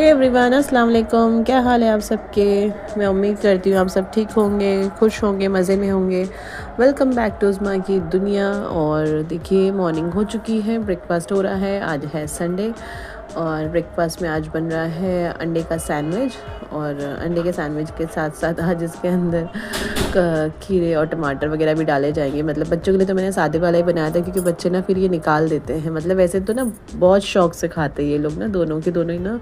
Hey everyone, अस्सलाम वालेकुम। क्या हाल है आप सबके। मैं उम्मीद करती हूँ आप सब ठीक होंगे, खुश होंगे, मज़े में होंगे। वेलकम बैक टू उस्मा की दुनिया। और देखिए, मॉर्निंग हो चुकी है, ब्रेकफास्ट हो रहा है। आज है संडे और ब्रेकफास्ट में आज बन रहा है अंडे का सैंडविच। और अंडे के सैंडविच के साथ साथ आज इसके अंदर खीरे और टमाटर वगैरह भी डाले जाएंगे। मतलब बच्चों के लिए तो मैंने सादे वाला ही बनाया था, क्योंकि बच्चे ना फिर ये निकाल देते हैं। मतलब वैसे तो ना बहुत शौक से खाते हैं ये लोग ना, दोनों के दोनों ही ना।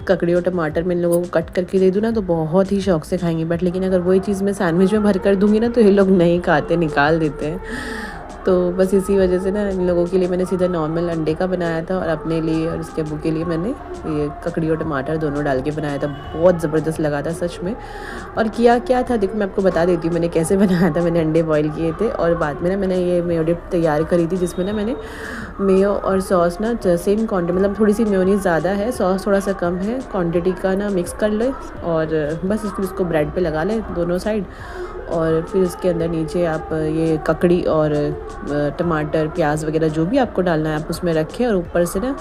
ककड़ी और टमाटर मैं इन लोगों को कट करके दे दूँ ना तो बहुत ही शौक से खाएंगे। बट लेकिन अगर वही चीज़ मैं सैंडविच में भर कर दूँगी ना तो ये लोग नहीं खाते, निकाल देते हैं। तो बस इसी वजह से ना इन लोगों के लिए मैंने सीधा नॉर्मल अंडे का बनाया था, और अपने लिए और उसके अब्बू के लिए मैंने ये ककड़ी और टमाटर दोनों डाल के बनाया था। बहुत ज़बरदस्त लगा था सच में। और किया क्या था देखो, मैं आपको बता देती हूँ मैंने कैसे बनाया था। मैंने अंडे बॉईल किए थे और बाद में ना मैंने ये मेयो डिप तैयार करी थी, जिसमें ना मैंने मेयो और सॉस ना सेम क्वान्टिटी, मतलब थोड़ी सी मेयोनीज़ ज़्यादा है, सॉस थोड़ा सा कम है, क्वांटिटी का ना मिक्स कर ले। और बस फिर इसको ब्रेड पे लगा ले दोनों साइड। और फिर उसके अंदर नीचे आप ये ककड़ी और टमाटर, प्याज वगैरह जो भी आपको डालना है आप उसमें रखें, और ऊपर से ना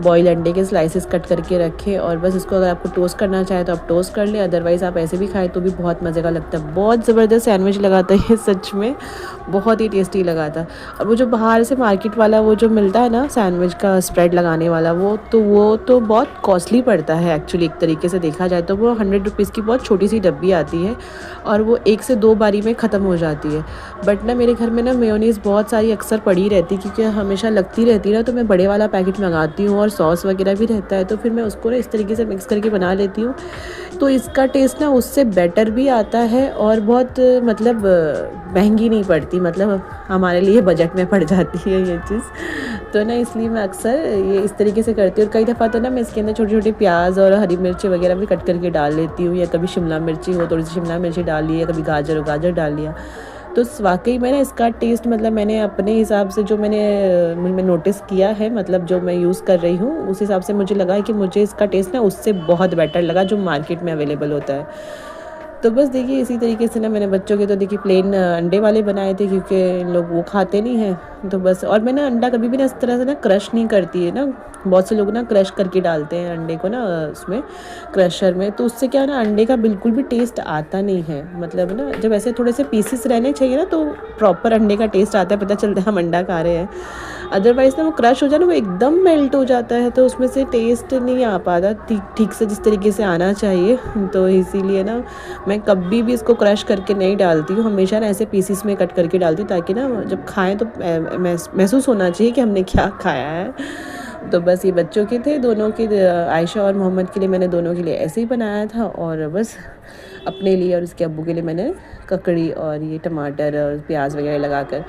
बॉयल अंडे के स्लाइसेस कट करके रखें। और बस इसको अगर आपको टोस्ट करना चाहे तो आप टोस्ट कर लें, अदरवाइज़ आप ऐसे भी खाएं तो भी बहुत मज़े का लगता है। बहुत ज़बरदस्त सैंडविच लगा था ये, सच में बहुत ही टेस्टी लगा था। और वो जो बाहर से मार्केट वाला वो जो मिलता है ना सैंडविच का स्प्रेड लगाने वाला, वो तो बहुत कॉस्टली पड़ता है एक्चुअली। एक तरीके से देखा जाए तो वो 100 रुपीज़ की बहुत छोटी सी डब्बी आती है, और वो 1 से 2 बारी में ख़त्म हो जाती है। बट ना मेरे घर में ना मेयोनीज़ बहुत सारी अक्सर पड़ी रहती, क्योंकि हमेशा लगती रहती है ना, तो मैं बड़े वाला पैकेट मंगाती हूँ, और सॉस वगैरह भी रहता है, तो फिर मैं उसको ना इस तरीके से मिक्स करके बना लेती हूँ। तो इसका टेस्ट ना उससे बेटर भी आता है, और बहुत मतलब महंगी नहीं पड़ती, मतलब हमारे लिए बजट में पड़ जाती है ये चीज़। तो ना इसलिए मैं अक्सर ये इस तरीके से करती हूँ। और कई दफ़ा तो ना मैं इसके अंदर छोटे छोटे प्याज और हरी मिर्ची वगैरह भी कट करके डाल लेती हूँ, या कभी शिमला मिर्ची हो थोड़ी सी शिमला मिर्ची डाल ली, या कभी गाजर हो गाजर डाल लिया। तो वाकई में ना इसका टेस्ट, मतलब मैंने अपने हिसाब से जो मैंने नोटिस किया है, मतलब जो मैं यूज़ कर रही हूँ उस हिसाब से मुझे लगा है कि मुझे इसका टेस्ट ना उससे बहुत बेटर लगा जो मार्केट में अवेलेबल होता है। तो बस देखिए, इसी तरीके से ना मैंने बच्चों के तो देखिए प्लेन अंडे वाले बनाए थे, क्योंकि इन लोग वो खाते नहीं हैं। तो बस, और मैं ना अंडा कभी भी ना इस तरह से ना क्रश नहीं करती है ना। बहुत से लोग ना क्रश करके डालते हैं अंडे को ना उसमें, क्रशर में, तो उससे क्या है ना, अंडे का बिल्कुल भी टेस्ट आता नहीं है। मतलब ना जब ऐसे थोड़े से पीसेस रहने चाहिए ना तो प्रॉपर अंडे का टेस्ट आता है, पता चलता है हम अंडा खा रहे हैं। अदरवाइज़ ना वो क्रश हो जाए ना, वो एकदम मेल्ट हो जाता है, तो उसमें से टेस्ट नहीं आ पाता ठीक ठीक से जिस तरीके से आना चाहिए। तो इसीलिए ना मैं कभी भी इसको क्रश करके नहीं डालती हूँ, हमेशा ना ऐसे पीसीस में कट करके डालती हूँ, ताकि ना जब खाएं तो महसूस होना चाहिए कि हमने क्या खाया है। तो बस ये बच्चों के थे दोनों के, आयशा और मोहम्मद के लिए मैंने दोनों के लिए ऐसे ही बनाया था। और बस अपने लिए और उसके अब्बू के लिए मैंने ककड़ी और ये टमाटर और प्याज वगैरह लगाकर।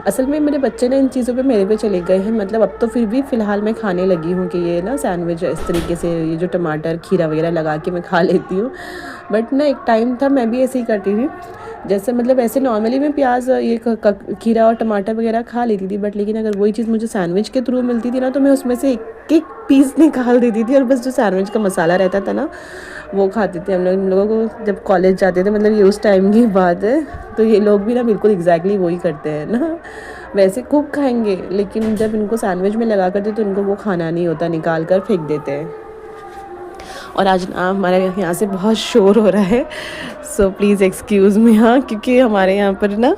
असल में मेरे बच्चे ना इन चीज़ों पे मेरे पे चले गए हैं। मतलब अब तो फिर भी फ़िलहाल मैं खाने लगी हूँ कि ये ना सैंडविच इस तरीके से ये जो टमाटर खीरा वगैरह लगा के मैं खा लेती हूँ। बट ना एक टाइम था मैं भी ऐसे ही करती थी, जैसे मतलब ऐसे नॉर्मली मैं प्याज ये खीरा और टमाटर वगैरह खा लेती थी। बट लेकिन अगर वही चीज़ मुझे सैंडविच के थ्रू मिलती थी ना, तो मैं उसमें से एक एक पीस निकाल देती थी, और बस जो सैंडविच का मसाला रहता था ना वो खाते थे हम लोग। इन लोगों को जब कॉलेज जाते थे, मतलब ये उस टाइम की बात है, तो ये लोग भी ना बिल्कुल एग्जैक्टली वही करते हैं ना। वैसे खूब खाएंगे, लेकिन जब इनको सैंडविच में लगा करते तो इनको वो खाना नहीं होता, निकाल कर फेंक देते हैं। और आज ना हमारे यहाँ से बहुत शोर हो रहा है, सो प्लीज़ एक्सक्यूज़ मी। हाँ, क्योंकि हमारे यहाँ पर ना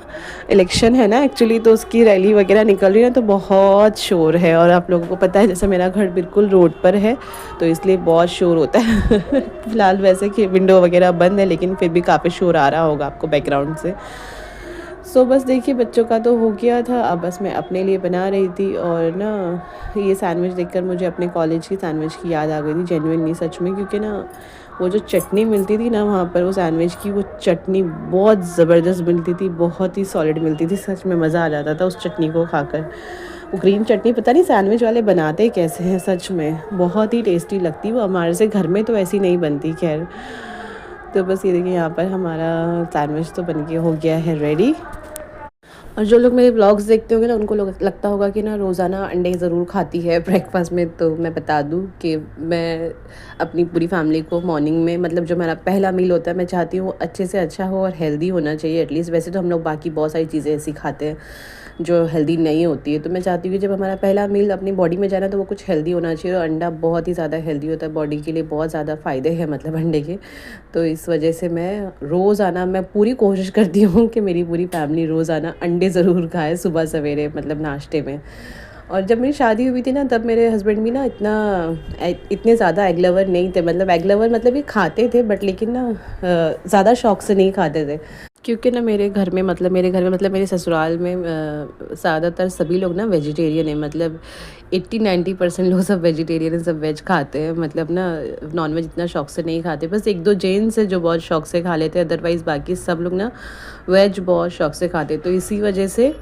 इलेक्शन है ना एक्चुअली, तो उसकी रैली वगैरह निकल रही है, तो बहुत शोर है। और आप लोगों को पता है जैसे मेरा घर बिल्कुल रोड पर है, तो इसलिए बहुत शोर होता है। फ़िलहाल वैसे कि विंडो वगैरह बंद है, लेकिन फिर भी काफ़ी शोर आ रहा होगा आपको बैकग्राउंड से। सो बस देखिए, बच्चों का तो हो गया था, अब बस मैं अपने लिए बना रही थी। और ना ये सैंडविच देखकर मुझे अपने कॉलेज की सैंडविच की याद आ गई थी, जेन्युइनली सच में। क्योंकि ना वो जो चटनी मिलती थी ना वहाँ पर, वो सैंडविच की वो चटनी बहुत ज़बरदस्त मिलती थी, बहुत ही सॉलिड मिलती थी, सच में मज़ा आ जाता था उस चटनी को खाकर। वो ग्रीन चटनी पता नहीं सैंडविच वाले बनाते कैसे हैं, सच में बहुत ही टेस्टी लगती। वो हमारे से घर में तो ऐसी नहीं बनती, खैर। तो बस ये देखिए, यहाँ पर हमारा सैंडविच तो बन के हो गया है रेडी। और जो लोग मेरे व्लॉग्स देखते होंगे ना, उनको लगता होगा कि ना रोज़ाना अंडे ज़रूर खाती है ब्रेकफास्ट में। तो मैं बता दूं कि मैं अपनी पूरी फैमिली को मॉर्निंग में, मतलब जो मेरा पहला मील होता है, मैं चाहती हूँ वो अच्छे से अच्छा हो और हेल्दी होना चाहिए एटलीस्ट। वैसे तो हम लोग बाकी बहुत सारी चीज़ें ऐसी खाते हैं जो हेल्दी नहीं होती है। तो मैं चाहती हूँ कि जब हमारा पहला मील अपनी बॉडी में जाना तो वो कुछ हेल्दी होना चाहिए, और अंडा बहुत ही ज़्यादा हेल्दी होता है, बॉडी के लिए बहुत ज़्यादा फ़ायदे हैं मतलब अंडे के। तो इस वजह से मैं रोज़ाना मैं पूरी कोशिश करती हूँ कि मेरी पूरी फैमिली रोज़ाना अंडे ज़रूर खाए सुबह सवेरे मतलब नाश्ते में। और जब मेरी शादी हुई थी ना तब मेरे हस्बैंड भी ना इतने ज़्यादा एग लवर नहीं थे, मतलब एग लवर मतलब ये खाते थे बट लेकिन ना ज़्यादा शौक से नहीं खाते थे। क्योंकि ना मेरे घर में मतलब मेरे ससुराल में ज़्यादातर सभी लोग ना वेजिटेरियन है, मतलब 80-90% लोग सब वेजिटेरियन है, सब वेज खाते हैं, मतलब ना नॉन वेज इतना शौक से नहीं खाते। बस एक दो जेंट्स है जो बहुत शौक से खा लेते हैं, अदरवाइज़ बाकी सब लोग ना वेज बहुत शौक से खाते। तो इसी वजह से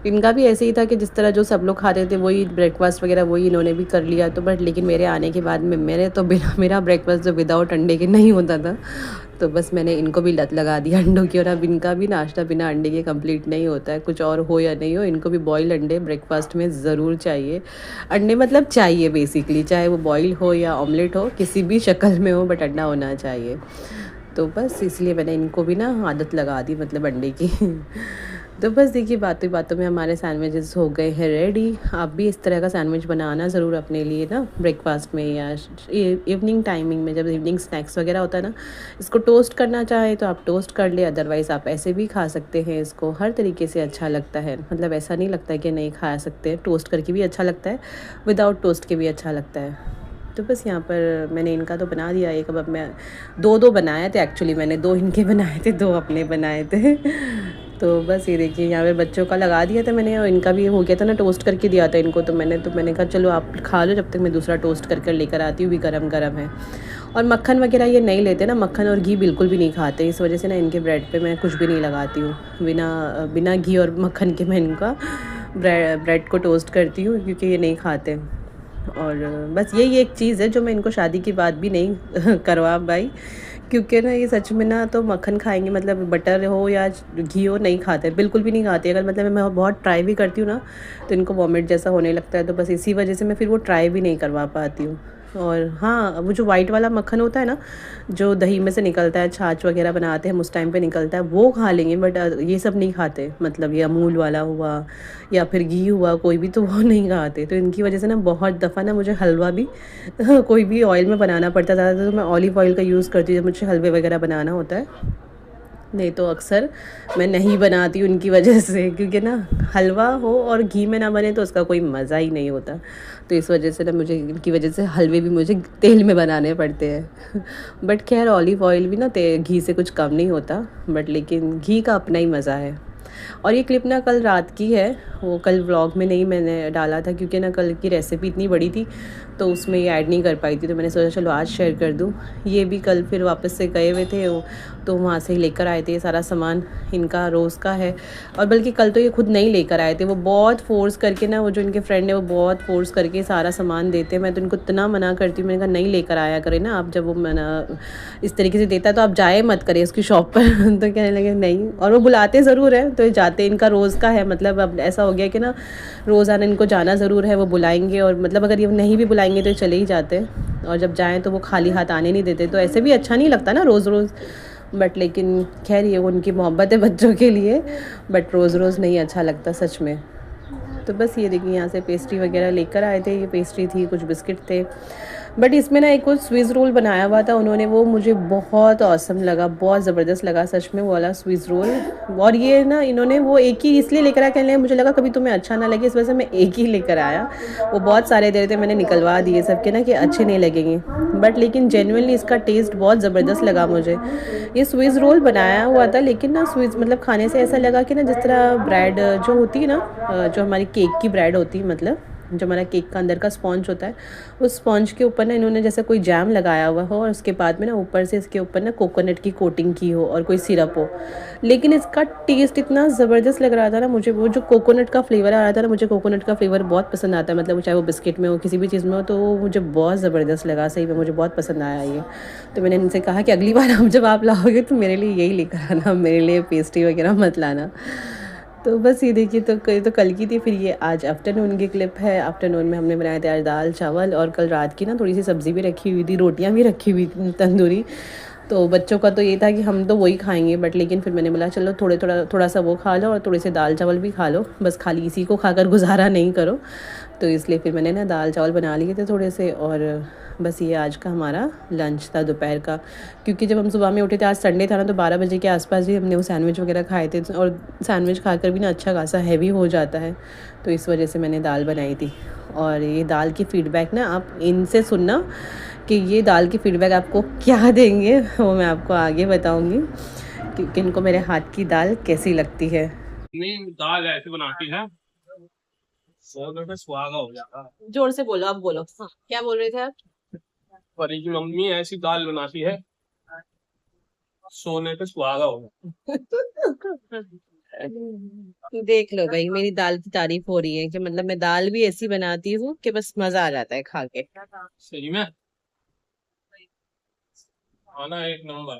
इनका भी ऐसे ही था कि जिस तरह जो सब लोग खाते थे वही ब्रेकफास्ट वगैरह वही इन्होंने भी कर लिया। तो बट लेकिन मेरे आने के बाद में मैंने तो बिना मेरा ब्रेकफास्ट जो विदाउट अंडे के नहीं होता था, तो बस मैंने इनको भी लत लगा दिया अंडों की। और अब इनका भी नाश्ता बिना अंडे के कंप्लीट नहीं होता है, कुछ और हो या नहीं हो, इनको भी बॉयल अंडे ब्रेकफास्ट में ज़रूर चाहिए। अंडे मतलब चाहिए बेसिकली, चाहे वो बॉयल हो या ऑमलेट हो, किसी भी शक्ल में हो, बट अंडा होना चाहिए। तो बस इसलिए मैंने इनको भी ना आदत लगा दी मतलब अंडे की। तो बस देखिए बातों बातों में हमारे सैंडविचेस हो गए हैं रेडी। आप भी इस तरह का सैंडविच बनाना ज़रूर अपने लिए ना ब्रेकफास्ट में या इवनिंग टाइमिंग में, जब इवनिंग स्नैक्स वगैरह होता है ना। इसको टोस्ट करना चाहे तो आप टोस्ट कर ले, अदरवाइज़ आप ऐसे भी खा सकते हैं इसको, हर तरीके से अच्छा लगता है, मतलब ऐसा नहीं लगता है कि नहीं खा सकते, टोस्ट करके भी अच्छा लगता है, विदाउट टोस्ट के भी अच्छा लगता है। तो बस यहाँ पर मैंने इनका तो बना दिया एक, अब मैं दो बनाए थे एक्चुअली, मैंने 2 इनके बनाए थे, 2 अपने बनाए थे। तो बस ये देखिए यहाँ पे बच्चों का लगा दिया था मैंने, और इनका भी हो गया था ना, टोस्ट करके दिया था इनको। तो मैंने कहा चलो आप खा लो जब तक मैं दूसरा टोस्ट कर लेकर आती हूँ, भी गरम गरम है। और मक्खन वगैरह ये नहीं लेते ना, मक्खन और घी बिल्कुल भी नहीं खाते, इस वजह से ना इनके ब्रेड पे मैं कुछ भी नहीं लगाती हूँ, बिना बिना घी और मक्खन के मैं इनका ब्रेड को टोस्ट करती हूँ, क्योंकि ये नहीं खाते। और बस यही एक चीज़ है जो मैं इनको शादी के बाद भी नहीं करवा पाई, क्योंकि ना ये सच में ना तो मक्खन खाएंगे, मतलब बटर हो या घी हो, नहीं खाते, बिल्कुल भी नहीं खाते। अगर मतलब मैं बहुत ट्राई भी करती हूँ ना तो इनको वॉमिट जैसा होने लगता है, तो बस इसी वजह से मैं फिर वो ट्राई भी नहीं करवा पाती हूँ। और हाँ, वो जो वाइट वाला मक्खन होता है ना, जो दही में से निकलता है, छाछ वगैरह बनाते हैं हम उस टाइम पे निकलता है, वो खा लेंगे, बट ये सब नहीं खाते, मतलब ये अमूल वाला हुआ या फिर घी हुआ कोई भी, तो वो नहीं खाते। तो इनकी वजह से ना बहुत दफ़ा ना मुझे हलवा भी कोई भी ऑयल में बनाना पड़ता था, तो मैं ऑलिव ऑयल का यूज़ करती हूँ जब मुझे हलवे वगैरह बनाना होता है, नहीं तो अक्सर मैं नहीं बनाती उनकी वजह से, क्योंकि ना हलवा हो और घी में ना बने तो उसका कोई मज़ा ही नहीं होता। तो इस वजह से ना मुझे इनकी वजह से हलवे भी मुझे तेल में बनाने पड़ते हैं। बट खैर ऑलिव ऑयल भी ना घी से कुछ कम नहीं होता, बट लेकिन घी का अपना ही मज़ा है। और ये क्लिप ना कल रात की है, वो कल व्लॉग में नहीं मैंने डाला था, क्योंकि ना कल की रेसिपी इतनी बड़ी थी तो उसमें ये ऐड नहीं कर पाई थी, तो मैंने सोचा चलो आज शेयर कर दूँ। ये भी कल फिर वापस से गए हुए थे वो, तो वहाँ से लेकर आए थे सारा सामान, इनका रोज़ का है। और बल्कि कल तो ये खुद नहीं लेकर आए थे, वो बहुत फ़ोर्स करके ना, वो जो इनके फ्रेंड है वो बहुत फ़ोर्स करके सारा सामान देते हैं। मैं तो इनको इतना मना करती हूँ, मैंने कहा नहीं लेकर आया करें ना आप, जब वो मना इस तरीके से देता है तो आप जाए मत करें उसकी शॉप पर। तो कहने लगे नहीं, और वो बुलाते ज़रूर हैं तो जाते, इनका रोज़ का है, मतलब अब ऐसा हो गया कि ना रोज़ाना इनको जाना ज़रूर है, वो बुलाएंगे, और मतलब अगर ये नहीं भी बुलाएंगे तो चले ही जाते, और जब जाएँ तो वो खाली हाथ आने नहीं देते, तो ऐसे भी अच्छा नहीं लगता ना रोज़ रोज़। बट लेकिन खैर ये उनकी मोहब्बत है बच्चों के लिए, बट रोज़ रोज़ नहीं अच्छा लगता सच में। तो बस ये देखिए यहाँ से पेस्ट्री वगैरह लेकर आए थे, ये पेस्ट्री थी, कुछ बिस्किट थे, बट इसमें ना एक कुछ स्विस रोल बनाया हुआ था उन्होंने, वो मुझे बहुत ऑसम लगा, बहुत ज़बरदस्त लगा सच में वो वाला स्विस रोल। और ये ना इन्होंने वो एक ही इसलिए लेकर आया, कहने मुझे लगा कभी तुम्हें अच्छा ना लगे, इस वजह से मैं एक ही लेकर आया। वो बहुत सारे दे रहे थे, मैंने निकलवा दिए सबके ना कि अच्छे नहीं लगेंगे, बट लेकिन जेन्युइनली इसका टेस्ट बहुत ज़बरदस्त लगा मुझे। ये स्विस रोल बनाया हुआ था, लेकिन ना स्विस मतलब खाने से ऐसा लगा कि ना जिस तरह ब्रेड जो होती है ना, जो हमारी केक की ब्रेड होती है, मतलब जो हमारा केक का अंदर का स्पॉन्ज होता है, उस स्पॉन्ज के ऊपर ना इन्होंने जैसे कोई जैम लगाया हुआ हो, और उसके बाद में ना ऊपर से इसके ऊपर ना कोकोनट की कोटिंग की हो और कोई सिरप हो। लेकिन इसका टेस्ट इतना ज़बरदस्त लग रहा था ना मुझे, वो जो कोकोनट का फ्लेवर आ रहा था ना, मुझे कोकोनट का फ्लेवर बहुत पसंद आता है, मतलब चाहे वो बिस्किट में हो किसी भी चीज़ में हो, तो वो मुझे बहुत ज़बरदस्त लगा, सही में मुझे बहुत पसंद आया ये। तो मैंने इनसे कहा कि अगली बार जब आप लाओगे तो मेरे लिए यही लेकर आना, मेरे लिए पेस्ट्री वगैरह मत लाना। तो बस ये देखिए, तो कल की थी, फिर ये आज आफ्टरनून की क्लिप है। आफ्टरनून में हमने बनाए थे आज दाल चावल, और कल रात की ना थोड़ी सी सब्ज़ी भी रखी हुई थी, रोटियां भी रखी हुई थी तंदूरी। तो बच्चों का तो ये था कि हम तो वही खाएंगे, बट लेकिन फिर मैंने बोला चलो थोड़ा सा वो खा लो और थोड़े से दाल चावल भी खा लो, बस खाली इसी को खाकर गुजारा नहीं करो। तो इसलिए फिर मैंने ना दाल चावल बना लिए थे थोड़े से, और बस ये आज का हमारा लंच था दोपहर का। क्योंकि जब हम सुबह में उठे थे, आज संडे था ना, तो 12 बजे के आसपास ही हमने वो सैंडविच वगैरह खाए थे, और सैंडविच खाकर भी ना अच्छा खासा हैवी हो जाता है, तो इस वजह से मैंने दाल बनाई थी। और ये दाल की फ़ीडबैक ना आप इनसे सुनना कि ये दाल की फ़ीडबैक आपको क्या देंगे, वो मैं आपको आगे बताऊंगी कि किनको मेरे हाथ की दाल कैसी लगती है। नहीं, दाल ऐसे बनाती है, सोने पे सुहागा हो जाता है। जोर से बोलो, आप बोलो। हाँ, क्या बोल रहे थे आप? परी की मम्मी ऐसी दाल बनाती है, सोने पे सुहागा हो जाता है। देख लो भाई, मेरी दाल की तारीफ हो रही है कि मतलब मैं दाल भी ऐसी बनाती हूँ कि बस मजा आ जाता है खा के। सही में खाना एक नंबर।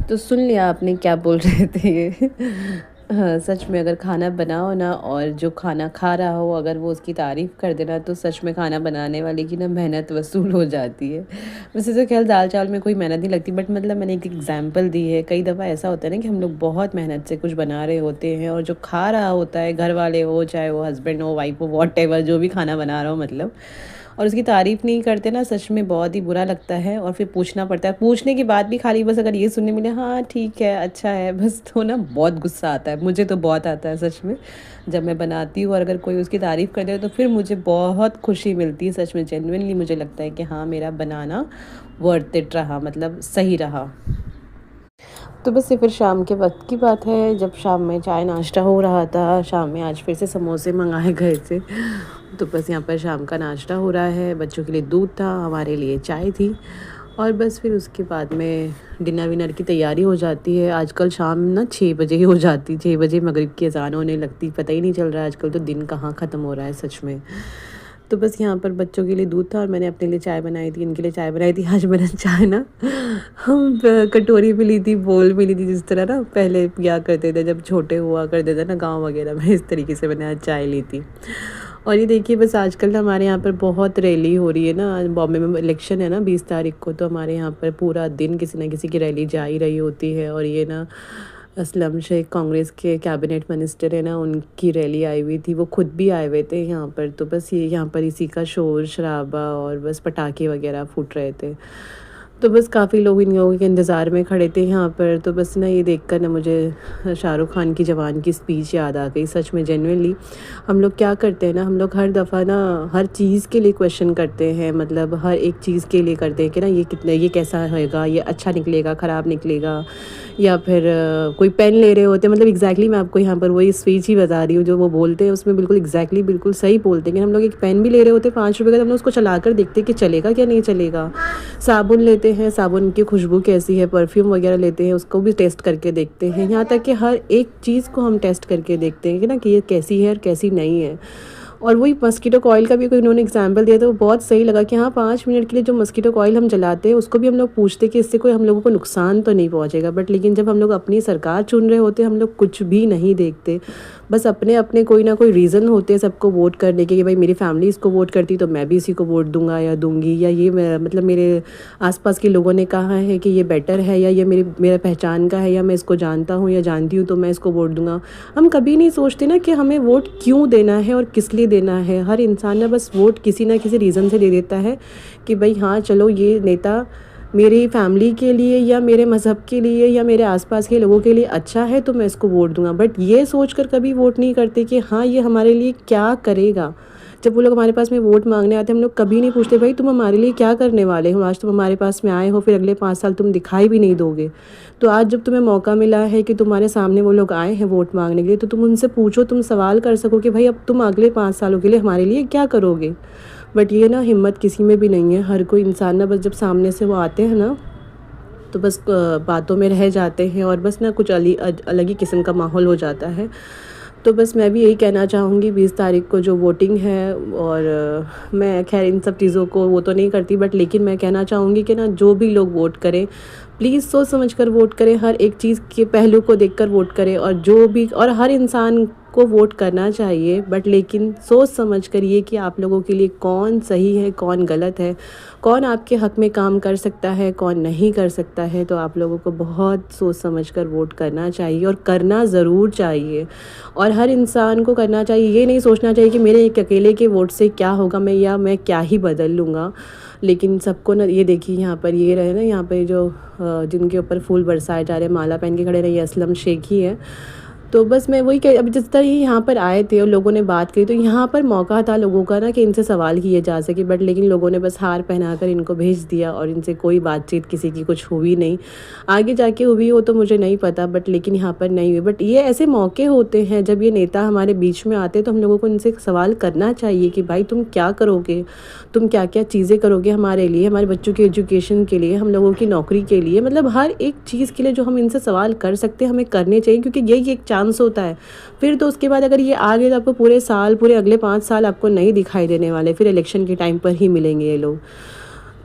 तो सुन लिया आपने क्या बोल रहे थे ये। हाँ, सच में अगर खाना बनाओ ना, और जो खाना खा रहा हो अगर वो उसकी तारीफ़ कर देना, तो सच में खाना बनाने वाले की ना मेहनत वसूल हो जाती है। वैसे तो ख़ैर दाल चावल में कोई मेहनत नहीं लगती, बट मतलब मैंने एक एग्जांपल दी है। कई दफ़ा ऐसा होता है ना कि हम लोग बहुत मेहनत से कुछ बना रहे होते हैं, और जो खा रहा होता है, घर वाले हो, चाहे वो हस्बैंड हो, वाइफ हो, व्हाटएवर, जो भी खाना बना रहा हो मतलब, और उसकी तारीफ़ नहीं करते ना, सच में बहुत ही बुरा लगता है। और फिर पूछना पड़ता है, पूछने के बाद भी खाली बस अगर ये सुनने मिले हाँ ठीक है अच्छा है बस, तो ना बहुत गुस्सा आता है, मुझे तो बहुत आता है सच में। जब मैं बनाती हूँ और अगर कोई उसकी तारीफ़ कर दे तो फिर मुझे बहुत खुशी मिलती है, सच में जेन्युइनली मुझे लगता है कि हाँ मेरा बनाना वर्थ इट रहा, मतलब सही रहा। तो बस ये फिर शाम के वक्त की बात है, जब शाम में चाय नाश्ता हो रहा था। शाम में आज फिर से समोसे मंगाए गए थे, तो बस यहाँ पर शाम का नाश्ता हो रहा है। बच्चों के लिए दूध था, हमारे लिए चाय थी, और बस फिर उसके बाद में डिनर विनर की तैयारी हो जाती है। आजकल शाम ना 6 बजे ही हो जाती, 6 बजे मगरिब की अज़ान होने लगती, पता ही नहीं चल रहा है आजकल तो दिन कहाँ ख़त्म हो रहा है सच में। तो बस यहाँ पर बच्चों के लिए दूध था और मैंने अपने लिए चाय बनाई थी, इनके लिए चाय बनाई थी। आज मैंने चाय ना हम कटोरी में ली थी, बोल में ली थी, जिस तरह ना पहले पिया करते थे जब छोटे हुआ करते थे ना गांव वगैरह में, इस तरीके से मैंने आज चाय ली थी। और ये देखिए बस आजकल ना हमारे यहाँ पर बहुत रैली हो रही है ना, आज बॉम्बे में इलेक्शन है ना 20 तारीख को, तो हमारे यहाँ पर पूरा दिन किसी ना किसी की रैली जा ही रही होती है। और ये ना असलम शेख कांग्रेस के कैबिनेट मिनिस्टर है ना, उनकी रैली आई हुई थी, वो खुद भी आए हुए थे यहाँ पर। तो बस ये यहाँ पर इसी का शोर शराबा और बस पटाखे वगैरह फूट रहे थे, तो बस काफ़ी लोग इन लोगों के इंतज़ार में खड़े थे यहाँ पर। तो बस ना ये देखकर ना मुझे शाहरुख खान की जवान की स्पीच याद आ गई, सच में जेन्युइनली। हम लोग क्या करते हैं ना, हम लोग हर दफ़ा ना हर चीज़ के लिए क्वेश्चन करते हैं, मतलब हर एक चीज़ के लिए करते हैं कि ना ये कितना, ये कैसा होएगा, ये अच्छा निकलेगा, ख़राब निकलेगा, या फिर कोई पेन ले रहे होते हैं, मतलब एग्जैक्टली मैं आपको यहाँ पर वही स्पीच ही बता रही हूँ जो वो बोलते हैं, उसमें बिल्कुल एग्जैक्टली बिल्कुल सही बोलते हैं कि हम लोग एक पेन भी ले रहे होते हैं 5 रुपये का, तो हम लोग उसको चला कर देखते हैं कि चलेगा क्या नहीं चलेगा। साबुन लेते हैं, साबुन की खुशबू कैसी है, परफ्यूम वगैरह लेते हैं, उसको भी टेस्ट करके देखते हैं। यहाँ तक कि हर एक चीज़ को हम टेस्ट करके देखते हैं कि ना कि ये कैसी है और कैसी नहीं है। और वही मस्कीटो कॉइल का भी कोई उन्होंने एग्जांपल दिया था, वो बहुत सही लगा कि हाँ 5 मिनट के लिए जो मस्कीटो कॉइल हम जलाते हैं उसको भी हम लोग पूछते हैं कि इससे कोई हम लोगों को नुकसान तो नहीं पहुँचेगा, बट लेकिन जब हम लोग अपनी सरकार चुन रहे होते हैं हम लोग कुछ भी नहीं देखते, बस अपने अपने कोई ना कोई रीज़न होते हैं सबको वोट करने के, कि भाई मेरी फैमिली इसको वोट करती तो मैं भी इसी को वोट दूंगा या दूंगी, या ये मतलब मेरे आसपास के लोगों ने कहा है कि ये बेटर है, या ये मेरा पहचान का है, या मैं इसको जानता हूँ या जानती हूँ तो मैं इसको वोट दूंगा। हम कभी नहीं सोचते ना कि हमें वोट क्यों देना है और किस लिए देना है। हर इंसान ना बस वोट किसी ना किसी रीज़न से दे देता है कि भाई हाँ चलो ये नेता मेरी फैमिली के लिए या मेरे मज़हब के लिए या मेरे आसपास के लोगों के लिए अच्छा है तो मैं इसको वोट दूंगा, बट ये सोचकर कभी वोट नहीं करते कि हाँ ये हमारे लिए क्या करेगा। जब वो लोग हमारे पास में वोट मांगने आते हैं हम लोग कभी नहीं पूछते भाई तुम हमारे लिए क्या करने वाले हो, आज तुम हमारे पास में आए हो फिर अगले 5 साल तुम दिखाई भी नहीं दोगे। तो आज जब तुम्हें मौका मिला है कि तुम्हारे सामने वो लोग आए हैं वोट मांगने के लिए, तो तुम उनसे पूछो, तुम सवाल कर सको कि भाई अब तुम अगले 5 सालों के लिए हमारे लिए क्या करोगे। बट ये ना हिम्मत किसी में भी नहीं है। हर कोई इंसान ना बस जब सामने से वो आते हैं ना तो बस बातों में रह जाते हैं और बस ना कुछ अलग ही किस्म का माहौल हो जाता है। तो बस मैं भी यही कहना चाहूँगी 20 तारीख को जो वोटिंग है, और मैं खैर इन सब चीज़ों को वो तो नहीं करती, बट लेकिन मैं कहना चाहूँगी कि ना जो भी लोग वोट करें प्लीज़ सोच समझ कर वोट करें, हर एक चीज़ के पहलू को देखकर वोट करें, और जो भी और हर इंसान सबको वोट करना चाहिए, बट लेकिन सोच समझ कर ये कि आप लोगों के लिए कौन सही है कौन गलत है, कौन आपके हक़ में काम कर सकता है कौन नहीं कर सकता है, तो आप लोगों को बहुत सोच समझ कर वोट करना चाहिए और करना ज़रूर चाहिए। और हर इंसान को करना चाहिए, ये नहीं सोचना चाहिए कि मेरे एक अकेले के वोट से क्या होगा, मैं क्या ही बदल लूँगा। लेकिन सबको ना, ये देखिए यहाँ पर ये रहे ना, यहाँ पे जो जिनके ऊपर फूल बरसाए जा रहे हैं, माला पहन के खड़े रहे, ये असलम शेख ही है। तो बस मैं वही कह, अभी जिस तरह ये यहाँ पर आए थे और लोगों ने बात की, तो यहाँ पर मौका था लोगों का ना कि इनसे सवाल किए जा सके, बट लेकिन लोगों ने बस हार पहनाकर इनको भेज दिया और इनसे कोई बातचीत किसी की कुछ हुई नहीं। आगे जाके हुई हो तो मुझे नहीं पता, बट लेकिन यहाँ पर नहीं हुई। बट ये ऐसे मौके होते हैं जब ये नेता हमारे बीच में आते हैं, तो हम लोगों को इनसे सवाल करना चाहिए कि भाई तुम क्या करोगे, तुम क्या क्या चीज़ें करोगे हमारे लिए, हमारे बच्चों की एजुकेशन के लिए, हम लोगों की नौकरी के लिए, मतलब हर एक चीज़ के लिए जो हम इनसे सवाल कर सकते हैं हमें करने चाहिए, क्योंकि यही एक चांस होता है। फिर तो उसके बाद अगर ये आ गए तो आपको पूरे साल, पूरे अगले 5 साल आपको नहीं दिखाई देने वाले, फिर इलेक्शन के टाइम पर ही मिलेंगे ये लोग।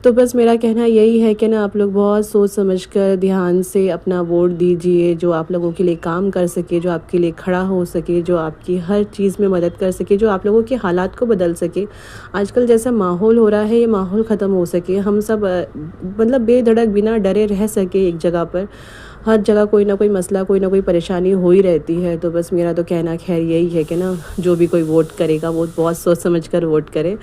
तो बस मेरा कहना यही है कि ना आप लोग बहुत सोच समझ कर ध्यान से अपना वोट दीजिए, जो आप लोगों के लिए काम कर सके, जो आपके लिए खड़ा हो सके, जो आपकी हर चीज़ में मदद कर सके, जो आप लोगों के हालात को बदल सके। आजकल जैसा माहौल हो रहा है ये माहौल ख़त्म हो सके, हम सब मतलब बेधड़क बिना डरे रह सके एक जगह पर। हर जगह कोई ना कोई मसला, कोई ना कोई परेशानी हो ही रहती है। तो बस मेरा तो कहना खैर यही है कि ना जो भी कोई वोट करेगा वो बहुत सोच समझ कर वोट करे।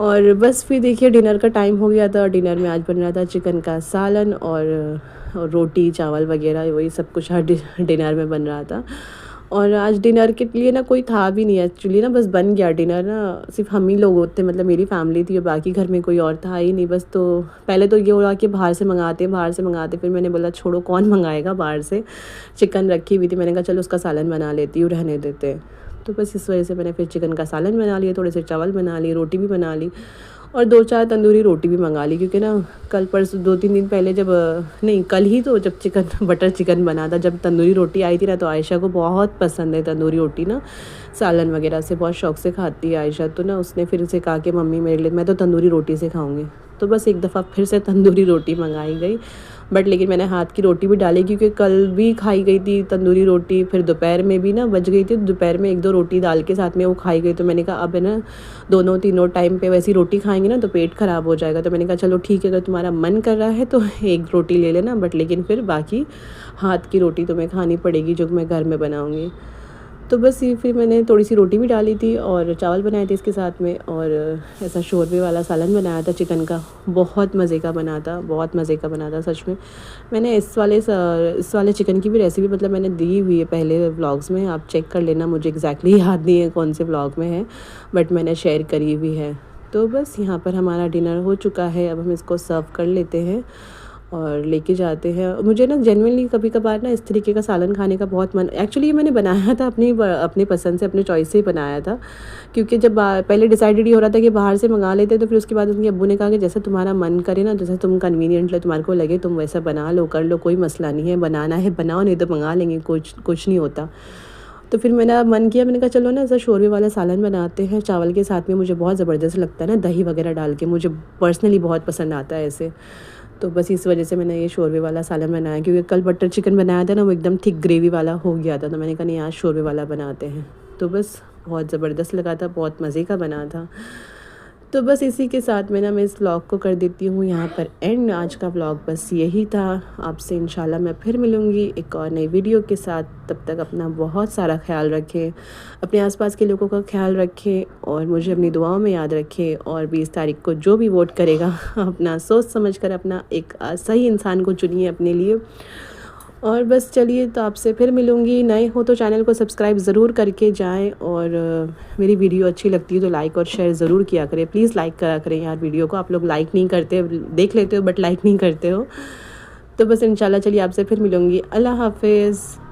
और बस फिर देखिए डिनर का टाइम हो गया था। डिनर में आज बन रहा था चिकन का सालन और रोटी चावल वगैरह, वही सब कुछ हर डिनर में बन रहा था। और आज डिनर के लिए ना कोई था भी नहीं एक्चुअली, ना बस बन गया डिनर, ना सिर्फ हम ही लोग होते, मतलब मेरी फैमिली थी और बाकी घर में कोई और था ही नहीं बस। तो पहले तो ये हुआ कि बाहर से मंगाते, फिर मैंने बोला छोड़ो कौन मंगाएगा बाहर से, चिकन रखी हुई थी, मैंने कहा चलो उसका सालन बना लेती हूँ, रहने देते हैं। तो बस इस वजह से मैंने फिर चिकन का सालन बना लिया, थोड़े से चावल बना लिए, रोटी भी बना ली और 2-4 तंदूरी रोटी भी मंगा ली, क्योंकि ना कल परसों 2-3 दिन पहले जब नहीं कल ही तो जब चिकन बटर चिकन बना था, जब तंदूरी रोटी आई थी ना, तो आयशा को बहुत पसंद है तंदूरी रोटी ना, सालन वगैरह से बहुत शौक से खाती है आयशा। तो ना उसने फिर उसे कहा कि मम्मी मेरे लिए, मैं तो तंदूरी रोटी से खाऊंगी। तो बस एक दफ़ा फिर से तंदूरी रोटी मंगाई गई, बट लेकिन मैंने हाथ की रोटी भी डाली, क्योंकि कल भी खाई गई थी तंदूरी रोटी, फिर दोपहर में भी ना बच गई थी, दोपहर में 1-2 रोटी दाल के साथ में वो खाई गई। तो मैंने कहा अब है ना दोनों तीनों टाइम पे वैसी रोटी खाएंगे ना तो पेट ख़राब हो जाएगा। तो मैंने कहा चलो ठीक है, अगर तुम्हारा मन कर रहा है तो एक रोटी ले लेना, बट लेकिन फिर बाकी हाथ की रोटी तुम्हें खानी पड़ेगी जो मैं घर में बनाऊँगी। तो बस ये फिर मैंने थोड़ी सी रोटी भी डाली थी और चावल बनाए थे इसके साथ में, और ऐसा शोरबे वाला सालन बनाया था चिकन का, बहुत मज़े का बना था, बहुत मज़े का बना था सच में। मैंने इस वाले चिकन की भी रेसिपी मतलब मैंने दी हुई है पहले व्लॉग्स में, आप चेक कर लेना, मुझे एग्जैक्टली याद नहीं है कौन से व्लॉग में है, बट मैंने शेयर करी हुई है। तो बस यहाँ पर हमारा डिनर हो चुका है, अब हम इसको सर्व कर लेते हैं और लेके जाते हैं। मुझे ना जेन्युइनली कभी कभार ना इस तरीके का सालन खाने का बहुत मन, एक्चुअली ये मैंने बनाया था अपनी पसंद से, अपने चॉइस से ही बनाया था, क्योंकि जब पहले डिसाइडेड ये हो रहा था कि बाहर से मंगा लेते, तो फिर उसके बाद उनके अब्बू ने कहा कि जैसा तुम्हारा मन करे ना, जैसा तुम कन्वीनियंट ले, तुम्हारे को लगे तुम वैसा बना लो, कर लो, कोई मसला नहीं है, बनाना है बनाओ, नहीं तो मंगा लेंगे, कुछ नहीं होता। तो फिर मैंने मन किया, मैंने कहा चलो ना ऐसा शोरबे वाला सालन बनाते हैं चावल के साथ में, मुझे बहुत ज़बरदस्त लगता है ना दही वगैरह डाल के, मुझे पर्सनली बहुत पसंद आता है ऐसे। तो बस इस वजह से मैंने ये शोरबे वाला सालन बनाया, क्योंकि कल बटर चिकन बनाया था ना वो एकदम थिक ग्रेवी वाला हो गया था, तो मैंने कहा नहीं आज शोरबे वाला बनाते हैं। तो बस बहुत ज़बरदस्त लगा था, बहुत मज़े का बना था। तो बस इसी के साथ में ना मैं इस व्लॉग को कर देती हूँ यहाँ पर एंड। आज का व्लॉग बस यही था, आपसे इंशाल्लाह मैं फिर मिलूँगी एक और नई वीडियो के साथ। तब तक अपना बहुत सारा ख्याल रखें, अपने आसपास के लोगों का ख्याल रखें और मुझे अपनी दुआओं में याद रखें। और 20 तारीख को जो भी वोट करेगा अपना सोच समझ कर अपना एक सही इंसान को चुनिए अपने लिए। और बस चलिए, तो आपसे फिर मिलूँगी। नए हो तो चैनल को सब्सक्राइब ज़रूर करके जाएं, और मेरी वीडियो अच्छी लगती है तो लाइक और शेयर ज़रूर किया करें, प्लीज़ लाइक करा करें यार वीडियो को। आप लोग लाइक नहीं करते, देख लेते हो बट लाइक नहीं करते हो। तो बस इंशाल्लाह चलिए आपसे फिर मिलूँगी। अल्लाह हाफ़िज़।